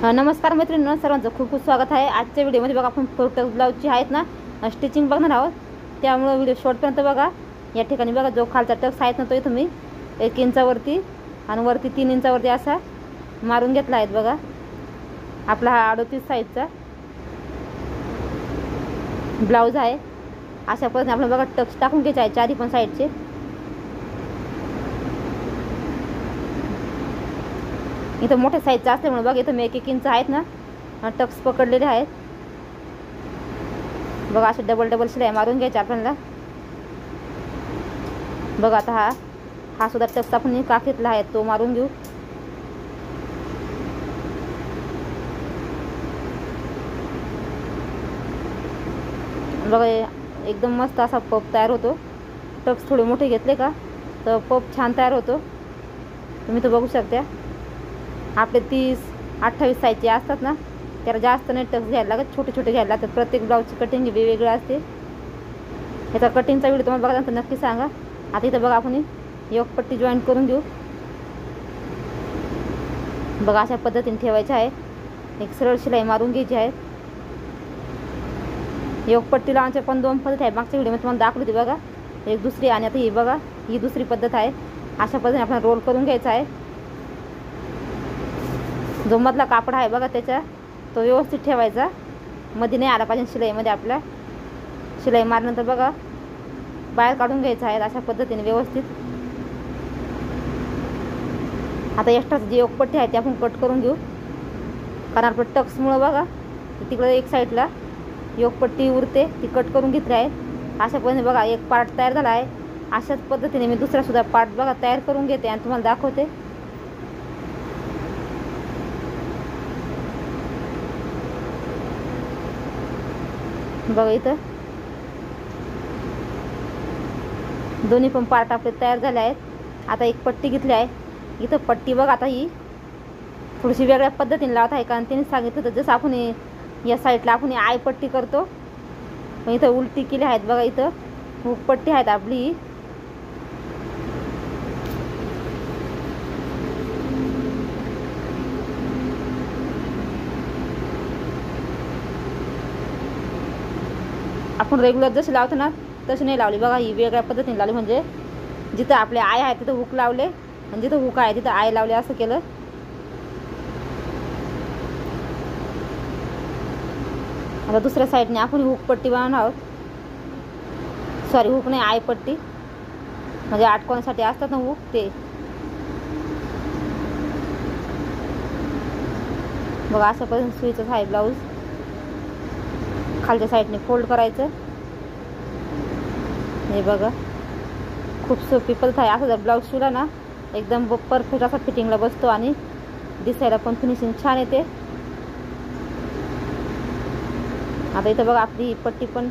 नमस्कार मैत्रिणींनो, सर्वांचं खूप खूप स्वागत आहे. आजच्या व्हिडिओमध्ये बघा आपण टक्स ब्लाऊजची आहेत ना स्टिचिंग बघणार आहोत. त्यामुळे व्हिडिओ शॉर्टपर्यंत बघा. या ठिकाणी बघा जो खालचा टक्स आहेत ना तो तुम्ही 1 इंचावरती आणि वरती 3 इंचावरती असा मारून घेतला आहे. बघा आपला हा 38 साईजचा ब्लाऊज आहे. अशा पद्धतीने आपण बघा टक्स टाकून घ्यायचे आहे चारी पण साईडचे. इथं मोठ्या साईजचा असल्यामुळे बघा इथं मी 1-1 इंच आहेत ना टक्स पकडलेले आहेत. बघा असे डबल शिलाई मारून घ्यायचे आपल्याला. बघा आता हा सुद्धा टक्स आपण काखेतला आहे तो मारून घेऊ. बघा एकदम मस्त असा पप तयार होतो. टक्स थोडे मोठे घेतले का तर पप छान तयार होतो. तुम्ही तो बघू शकता. आपले 30-28 साईजचे असतात ना त्याला जास्त नाही टक्स घ्यायला लागत, छोटे छोटे घ्यायला लागतात. प्रत्येक ब्लाऊजची कटिंग वेगवेगळी असते. ह्याचा कटिंगचा व्हिडिओ तुम्हाला बघा तर नक्की सांगा. आता इथं बघा आपण एक पट्टी जॉईंट करून घेऊ. बघा अशा पद्धतीने ठेवायचं आहे. एक सरळ शिलाई मारून घ्यायची आहे. एक पट्टी लावण्याच्या पण 2 पद्धत आहे. मागच्या व्हिडिओमध्ये तुम्हाला दाखवली होती बघा, एक दुसरी आणि आता ही बघा ही दुसरी पद्धत आहे. अशा पद्धतीने आपण रोल करून घ्यायचा आहे. जो मधला कापड आहे बघा त्याचा तो व्यवस्थित ठेवायचा, मध्ये नाही आला पाहिजे शिलाईमध्ये. आपल्या शिलाई मारल्यानंतर बघा बाहेर काढून घ्यायचं आहे अशा पद्धतीने व्यवस्थित. आता एक्स्ट्रा जी योगपट्टी आहे ती आपण कट करून घेऊ, कारण आपलं टक्समुळं बघा तिकडे एक साईडला योगपट्टी उरते ती कट करून घेतली आहे. अशा पद्धतीने बघा एक पार्ट तयार झाला आहे. अशाच पद्धतीने मी दुसरा सुद्धा पार्ट बघा तयार करून घेते आणि तुम्हाला दाखवते. बघा इथं दोन्ही पण पार्ट आपले तयार झाले आहेत. आता एक पट्टी घेतली आहे. इथं पट्टी बघा आता ही थोडीशी वेगळ्या पद्धतीने लावत आहे, कारण त्यांनी सांगितलं होतं जसं आपण या साईडला आपण आय पट्टी करतो पण इथं उलटी केली आहेत. बघा इथं हुक पट्टी आहेत आपली. आपण रेग्युलर जशी लावतो ना तशी नाही लावली. बघा ही वेगळ्या पद्धतीने लावली, म्हणजे जिथं आपले आय आहे तिथं हुक लावले आणि जिथं हुक आहे तिथं आय लावले असं केलं. आता दुसऱ्या साईडने आपण हुक पट्टी बनवणार आहोत. सॉरी हुक नाही, आय पट्टी, म्हणजे अटकवण्यासाठी असतात ना हुक ते. बघा अशा पद्धतीने सुईचं आहे ब्लाऊज. खालच्या साईडने फोल्ड करायचं. हे बघा खूप सोपी पद्धत आहे. असं जर ब्लाऊज शिवला ना एकदम परफेक्ट असा फिटिंगला बसतो आणि दिसायला पण फिनिशिंग छान येते. आता इथं बघा आपली ही पट्टी पण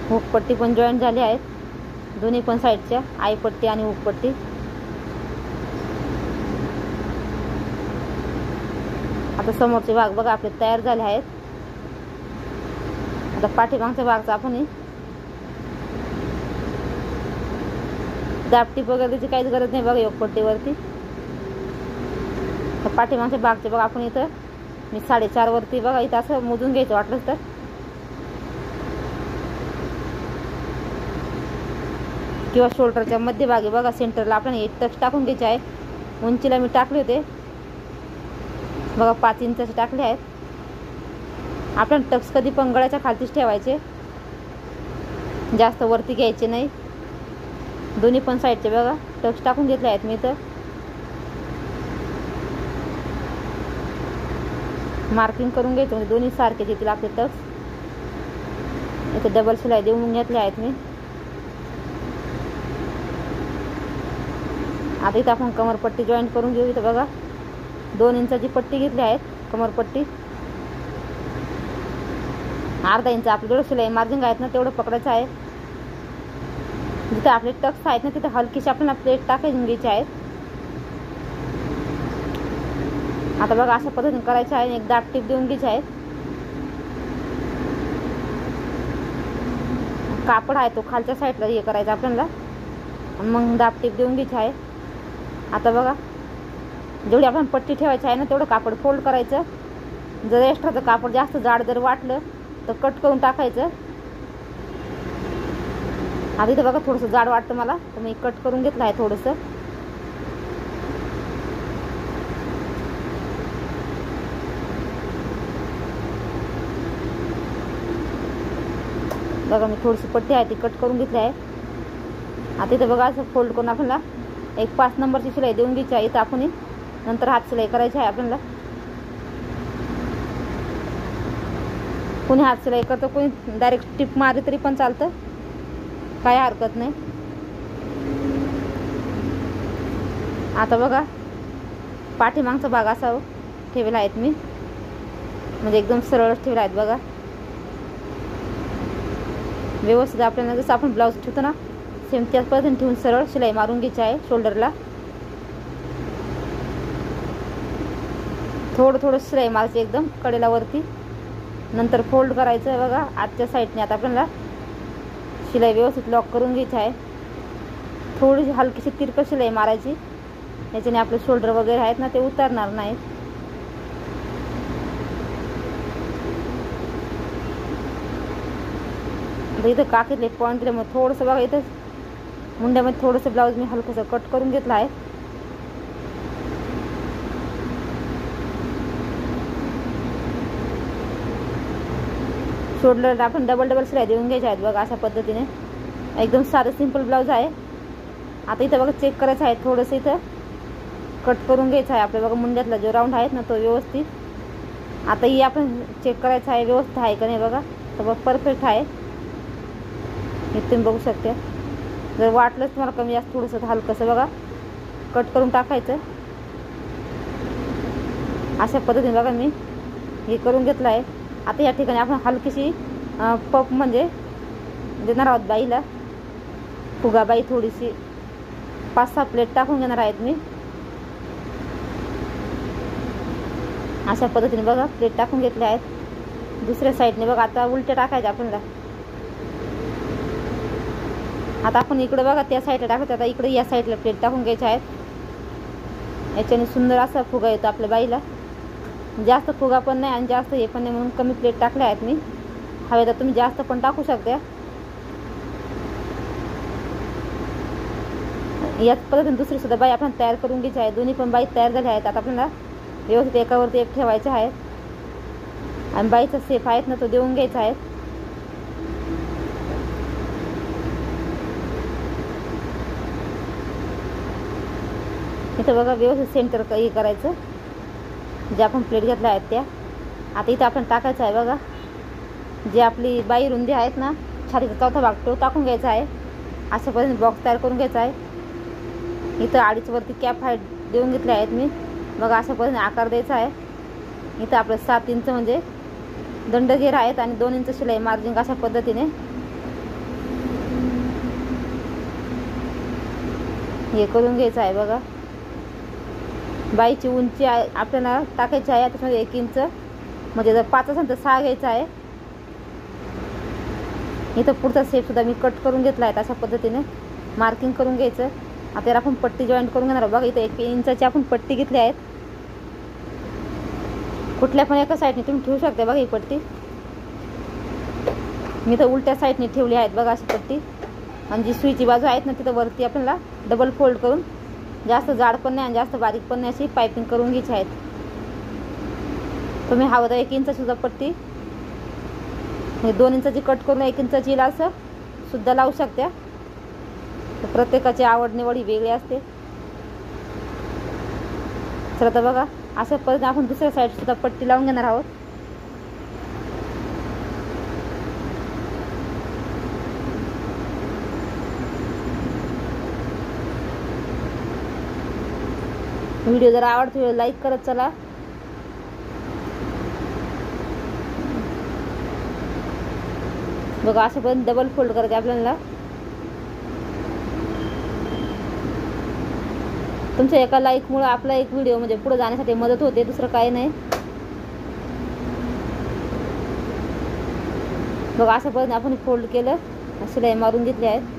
हुक पट्टी पण जॉईंट झाली आहेत दोन्ही पण साईडच्या, आय पट्टी आणि हुक पट्टी. आता समोरचे भाग बघा आपले तयार झाले आहेत. आता पाठीमागच्या भागचा आपण दापटीप वगैरे त्याची काहीच गरज नाही. बघा एक पट्टीवरती तर पाठीमागच्या भागचे बघा आपण इथं मी 4.5 वरती बघा इथं असं मोजून घ्यायचं वाटलंच तर. किंवा शोल्डरच्या मध्यभागी बघा सेंटरला आपण एक टक्स टाकून घ्यायचे आहे. उंचीला मी टाकले होते बघा 5 इंचाचे टाकले आहेत. आपण टक्स कधी पण गळ्याच्या खालतीच ठेवायचे, जास्त वरती घ्यायचे नाही. दोन्ही पण साईडचे बघा टक्स टाकून घेतले आहेत मी. इथं मार्किंग करून घ्यायचं म्हणजे दोन्ही सारखे येतील आपले टक्स. इथं डबल शिलाई देऊन घेतले आहेत मी. आता इथं आपण कमरपट्टी जॉईंट करून घेऊ. इथं बघा 2 इंचाची पट्टी घेतली आहेत कमरपट्टी. अर्धा इंच आपली जेवढं शिलाई मार्जिन आहेत ना तेवढं पकडायचं आहे. जिथं आपले टक्स आहेत ना तिथं हलकीशी आपल्याला प्लेट टाकायची घ्यायची आहेत. आता बघा अशा पद्धतीने करायचं आहे. एक दाब टीप देऊन घ्यायची आहे. कापड आहे तो खालच्या साईडला हे करायचं आपल्याला, मग दाब टीप देऊन घ्यायची आहे. आता बघा जेवढी आपण पट्टी ठेवायची आहे ना तेवढं कापड फोल्ड करायचं. जर एक्स्ट्राचं कापड जास्त जाड जर वाटलं तर कट करून टाकायचं. आधी तर बघा थोडंसं जाड वाटतं मला, तर मी कट करून घेतलं आहे थोडंसं. बघा मी थोडीशी पट्टी आहे ती कट करून घेतली आहे. आता इथं बघा असं फोल्ड करून आपल्याला एक 5 नंबरची शिलाई देऊन घ्यायची आहे. इथं आपण नंतर हात शिलाई करायची आहे आपल्याला. कोणी हात शिलाई करतं, कोणी डायरेक्ट टिप मारली तरी पण चालतं, काय हरकत नाही. आता बघा पाठीमागचा भाग असा ठेवला आहेत मी, म्हणजे एकदम सरळच ठेवला आहेत बघा. व्यवस्थित आपल्याला जसं आपण ब्लाऊज ठेवतो ना सेम त्याच पद्धतीने ठेवून सरळ शिलाई मारून घ्यायची आहे शोल्डरला. थोडं शिलाई मारायची एकदम कडेला वरती, नंतर फोल्ड करायचं आहे बघा आजच्या साईडने. आता आपल्याला शिलाई व्यवस्थित लॉक करून घ्यायची आहे. थोडीशी हलकीशी तिरकं शिलाई मारायची, याच्याने आपले शोल्डर वगैरे आहेत ना ते उतरणार नाहीत. इथं काकीतले पॉईंट दिल्यामुळे थोडंसं बघा इथं मुंड्यामध्ये थोडंसं ब्लाऊज मी हलकंसं कट करून घेतलं आहे. शोल्डरला आपण डबल शिलाई देऊन घ्यायच्या आहेत बघा अशा पद्धतीने. एकदम साधं सिंपल ब्लाऊज आहे. आता इथं बघा चेक करायचं आहे, थोडंसं इथं कट करून घ्यायचं आहे आपल्या बघा मुंड्यातला जो राऊंड आहेत ना तो व्यवस्थित. आता ही आपण चेक करायचं आहे व्यवस्थित आहे का नाही बघा. तर बघ परफेक्ट आहे, हे तुम्ही बघू शकता. जर वाटलंच तुम्हाला कमी जास्त थोडंसं हलकंसं बघा कट करून टाकायचं. अशा पद्धतीने बघा मी हे करून घेतलं आहे. आता या ठिकाणी आपण हलकीशी पप म्हणजे देणार आहोत बाईला, फुगाबाई थोडीशी 5-6 प्लेट टाकून घेणार आहेत मी. अशा पद्धतीने बघा प्लेट टाकून घेतले आहेत. दुसऱ्या साईडने बघा आता उलटे टाकायचे आपल्याला. आता आपण इकडे बघा त्या साईडला टाकायचं, आता इकडे या साईडला प्लेट टाकून घ्यायच्या आहेत. याच्याने सुंदर असा फुगा येतो आपल्या बाईला. जास्त फुगा पण नाही आणि जास्त हे पण नाही, म्हणून कमी प्लेट टाकल्या आहेत मी. हवे तर तुम्ही जास्त पण टाकू शकता. याच पद्धतीने दुसरी सुद्धा बाई आपण तयार करून घ्यायची आहे. दोन्ही पण बाई तयार झाल्या आहेत. आता आपल्याला व्यवस्थित एकावरती एक ठेवायचे आहेत आणि बाईचा शेप आहेत ना तो देऊन घ्यायचा आहे. इथं बघा व्यवस्थित सेंटर हे करायचं जे आपण प्लेट घेतल्या आहेत त्या. आता इथं आपण टाकायचं आहे बघा जे आपली बाई रुंदी आहेत ना छातीचा चौथा भाग तो टाकून घ्यायचा आहे. अशा पद्धतीने बॉक्स तयार करून घ्यायचा आहे. इथं 2.5 वरती कॅप हाईट देऊन घेतले आहेत मी बघा. अशा पद्धतीने आकार द्यायचा आहे. इथं आपलं 7 इंच म्हणजे दंडघेर आहेत आणि 2 इंच शिलाई मार्जिंग. अशा पद्धतीने हे करून घ्यायचं आहे बघा. बाईची उंची आपल्याला टाकायची आहे त्याच्यामध्ये 1 इंच, म्हणजे जर 5 असेल तर 6 घ्यायचा आहे. इथं पुढचा शेप सुद्धा मी कट करून घेतला आहे. अशा पद्धतीने मार्किंग करून घ्यायचं. आता याला आपण पट्टी जॉईंट करून घेणार बघा. इथं 1 इंचाची आपण पट्टी घेतली आहेत. कुठल्या पण एका साईडने तुम्ही ठेवू शकता बघा ही पट्टी. मी तर उलट्या साईडने ठेवली आहेत बघा अशी पट्टी. आणि जी सुईची बाजू आहेत ना तिथं वरती आपल्याला डबल फोल्ड करून जास्त जाड पण नाही आणि जास्त बारीक पण नाही अशी पायपिंग करून घ्यायची आहेत. तुम्ही हवं तर 1 इंच सुद्धा पट्टी 2 इंचाची कट करून 1 इंचाची असं सुद्धा लावू शकता. तर प्रत्येकाची आवड निवड ही वेगळी असते. चला तर बघा अशा पद्धतीने आपण दुसऱ्या साईड सुद्धा पट्टी लावून घेणार आहोत. व्हिडिओ जर आवडतो लाईक करत चला. बघा असं पण डबल फोल्ड करायचे आपल्याला. तुमच्या एका लाईकमुळे आपला एक व्हिडिओ म्हणजे पुढे जाण्यासाठी मदत होते, दुसरं काही नाही. बघा असं पण आपण फोल्ड केलं, शिलाई मारून घेतली आहेत.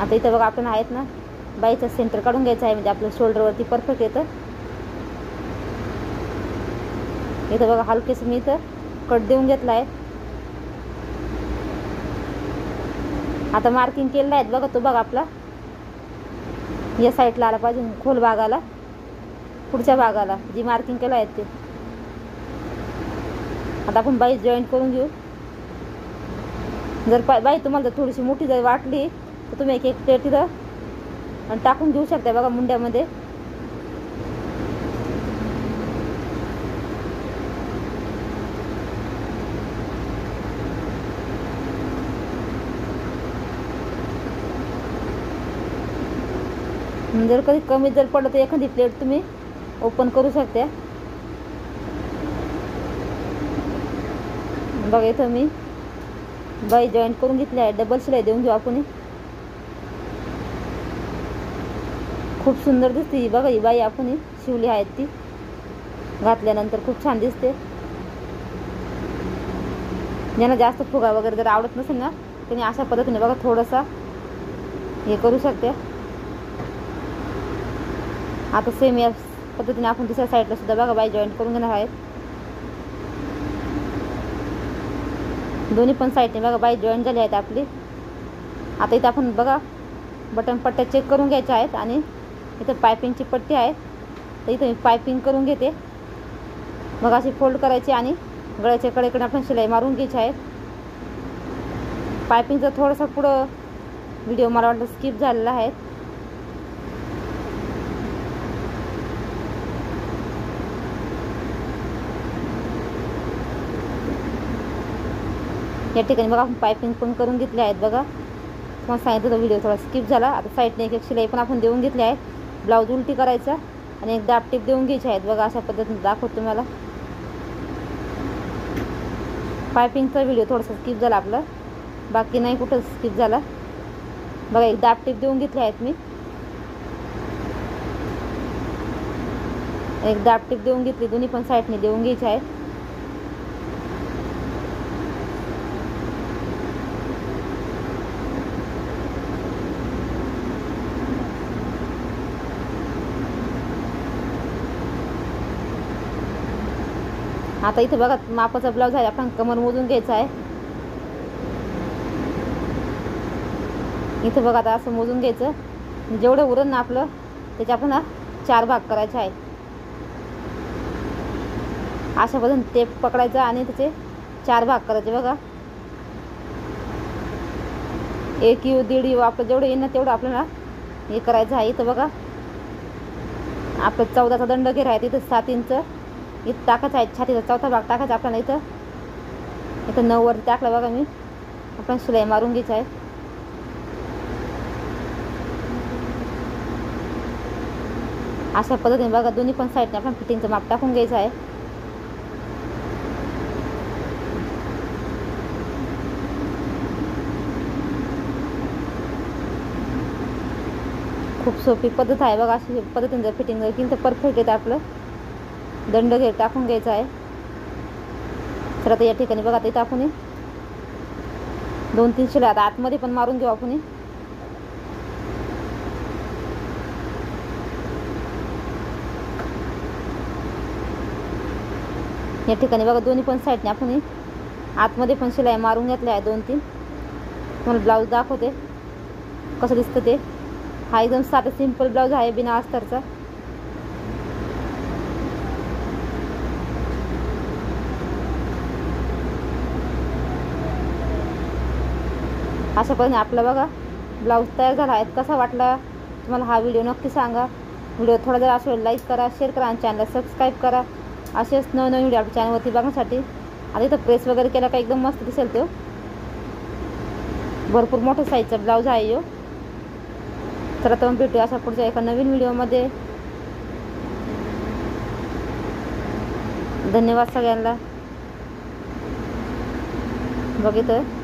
आता इथं बघा आपल्याला आहेत ना बाईचं सेंटर काढून घ्यायचं आहे, म्हणजे आपलं शोल्डरवरती परफेक्ट येतं. इथं बघा हलकेच मी इथं कट देऊन घेतला आहे. आता मार्किंग केलेलं आहे बघा, तो बघा आपला या साईडला आला पाहिजे, खोल भागाला, पुढच्या भागाला जी मार्किंग केलं आहे ते. आता आपण बाई जॉईंट करून घेऊ. जर बाई तुम्हाला जर थोडीशी मोठी जर वाटली तर तुम्ही एक प्लेट तिथं टाकून घेऊ शकता बघा मुंड्यामध्ये. जर कधी कमी जर पडलं तर एखादी प्लेट तुम्ही ओपन करू शकता. बघा इथं मी बाई जॉईंट करून घेतली आहे. डबल शिलाई देऊन घेऊ आपण. खूप सुंदर दिसते ही बघा, ही बाई आपण शिवली आहेत ती घातल्यानंतर खूप छान दिसते. ज्यांना जास्त फुगा वगैरे जर आवडत नसेल ना त्यांनी अशा पद्धतीने बघा थोडंसं हे करू शकते. आता सेम या पद्धतीने आपण दुसऱ्या साईडला सुद्धा बघा बाई जॉईंट करून घेणार आहेत. दोन्ही पण साईडने बघा बाई जॉईंट झाली आहेत आपली. आता इथं आपण बघा बटन पट्ट्या चेक करून घ्यायच्या आहेत आणि इथं पायपिंगची पट्टी आहे तर इथं मी पायपिंग करून घेते. मग अशी फोल्ड करायची आणि गळ्याच्या कडेकडे आपण शिलाई मारून घ्यायची आहे. पायपिंगचं थोडंसं पुढं व्हिडिओ मला वाटतं स्किप झालेला आहे. या ठिकाणी बघा आपण पायपिंग पण करून घेतले आहेत बघा. तुम्हाला सांगितलं व्हिडिओ थोडा स्किप झाला. आता साईडने एक शिलाई पण आपण देऊन घेतली आहे. ब्लाऊज उलटी करायचा आणि एक दाब टीप देऊन घ्यायची आहेत बघा. अशा पद्धतीने दाखवतो तुम्हाला. पायपिंगचा व्हिडिओ थोडासा स्किप झाला आपला, बाकी नाही कुठं स्किप झाला. बघा एक दाब टीप देऊन घेतली आहेत मी. एक दाब टीप देऊन घेतली, दोन्ही पण साईडने देऊन घ्यायची आहे. आता इथे बघा मापाचा ब्लाऊज आहे, आपण कमर मोजून घ्यायचा आहे. इथे बघा आता असं मोजून घ्यायचं. जेवढं उरण ना आपलं त्याचे आपण 4 भाग करायचे आहे. अशा पद्धतीने टेप पकडायचा आणि त्याचे 4 भाग करायचे बघा. 1 U 1.5 U आपलं जेवढं येईल ना तेवढं आपल्याला हे करायचं आहे. इथं बघा आपलं 14चा दंड घेर आहे, तिथं 7 इंच इथं टाकायचं आहे. छातीचा 4था भाग टाकायचा आपल्याला. इथं 9 वरती टाकलं बघा मी. आपण शिलाई मारून घ्यायची आहे. अशा पद्धतीने बघा दोन्ही पण साईडने आपण फिटिंगचं माप टाकून घ्यायचं आहे. खूप सोपी पद्धत आहे बघा. अशी पद्धतीने जर फिटिंग जर केली तर परफेक्ट येतं आपलं. दंड घेर टाकून घ्यायचा आहे. तर आता या ठिकाणी बघा इथं आपण 2-3 शिलाई आता आतमध्ये पण मारून घेऊ आपण. या ठिकाणी बघा दोन्ही पण साईडने आपण आतमध्ये पण शिलाई मारून घेतल्या आहे 2-3. तुम्हाला ब्लाऊज दाखवते कसं दिसतं ते. हा एकदम साधा सिंपल ब्लाऊज आहे बिना अस्तरचा. अशा पद्धतीने आपला बघा ब्लाऊज तयार झाला आहे. कसा वाटला तुम्हाला हा व्हिडिओ नक्की सांगा. व्हिडिओ थोडा जर असेल लाईक करा, शेअर करा आणि चॅनलला सबस्क्राईब करा. असेच नवनवीन व्हिडिओ आपल्या चॅनलवरती बघण्यासाठी. आता इथं प्रेस वगैरे केला का एकदम मस्त दिसेल तो. भरपूर मोठ्या साईजचा ब्लाऊज आहे यो. तर आता भेटू अशा पुढच्या एका नवीन व्हिडिओमध्ये. धन्यवाद सगळ्यांना. बघितलं